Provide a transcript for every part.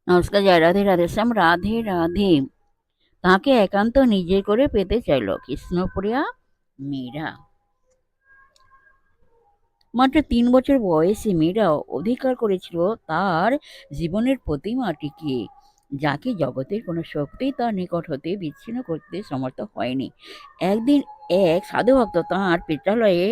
নমস্কার, জয় রাধে রাধে শ্যাম, রাধে রাধে। তাকে একান্ত নিজে করে পেতে চাইল কৃষ্ণপ্রিয়া মীরা। মাত্র 3 বছর বয়সে মীরা অধিকার করেছিল তার জীবনের প্রতিমাটিকে, যাকে জগতের কোনো শক্তি তার নিকট হতে বিচ্ছিন্ন করতে সমর্থ হয়নি। একদিন এক সাধুভক্ত তাঁর পিত্রালয়ে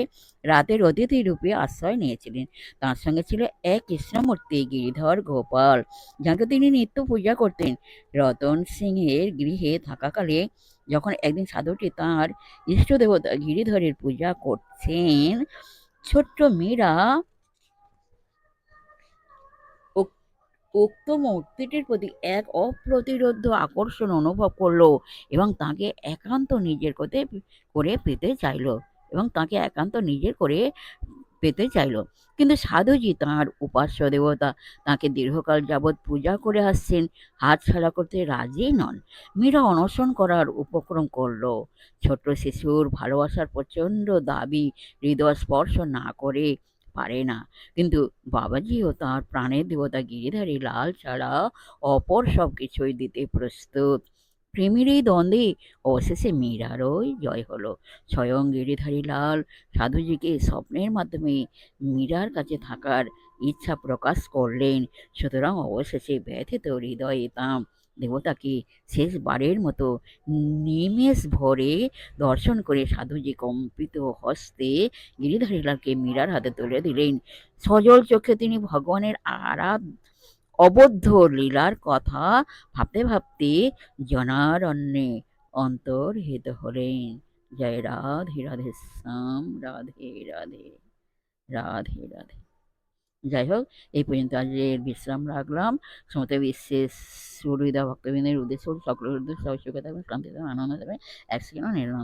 রাতের অতিথি রূপে আশ্রয় নিয়েছিলেন। তার সঙ্গে ছিল এক কৃষ্ণমূর্তি গিরিধর গোপাল, যাকে তিনি নিত্য পূজা করতেন। রতন সিংহের গৃহে থাকাকালে যখন একদিন সাধুটি তাঁর ইষ্ট দেবতা গিরিধরের পূজা করছেন, ছোট্ট মীরা উক- উক্ত মূর্তিটির প্রতি এক অপ্রতিরোধ্য আকর্ষণ অনুভব করলো এবং তাকে একান্ত নিজের করে পেতে চাইলো এবং তাকে একান্ত নিজের করে পেতে চাইল। কিন্তু সাধুজি তাঁর উপাস্য দেবতা, তাকে দীর্ঘকাল যাবৎ পূজা করে আসছেন, হাতছাড়া করতে রাজি নন। মীরা অনশন করার উপক্রম করলো। ছোট্ট শিশুর ভালোবাসার প্রচণ্ড দাবি হৃদয় স্পর্শ না করে পারে না। কিন্তু বাবাজিও তাঁর প্রাণের দেবতা গিরিধারী লাল ছাড়া অপর সব কিছুই দিতে প্রস্তুত। প্রেমের এই দ্বন্দ্বে অবশেষে মীরারই জয় হলো। স্বয়ং গিরিধারী লাল সাধুজিকে স্বপ্নের মাধ্যমে মীরার কাছে থাকার ইচ্ছা প্রকাশ করলেন। সুতরাং অবশেষে ব্যথিত হৃদয়ে তাম দেবতাকে শেষবারের মতো নিমেষ ভরে দর্শন করে সাধুজি কম্পিত হস্তে গিরিধারী লালকে মীরার হাতে তুলে দিলেন। সজল চোখে তিনি ভগবানের অবদ্ধ লীলার কথা ভাবতে ভাবতে জনারণ্যে অন্তর্হিত হলেন। জয় রাধে রাধে শ্যাম, রাধে রাধে, রাধে রাধে। যাই হোক, এই পর্যন্ত আজকের বিশ্রাম রাখলাম। সমস্ত বিশ্বের সুহৃদা ভক্তবৃন্দের উদ্দেশ্য সকলের উদ্দেশ্যে সবাই সুখে থাকবেন, শান্তি থাকবেন, আনন্দ থাকবেন। এক সেকেন্ডও নিলাম।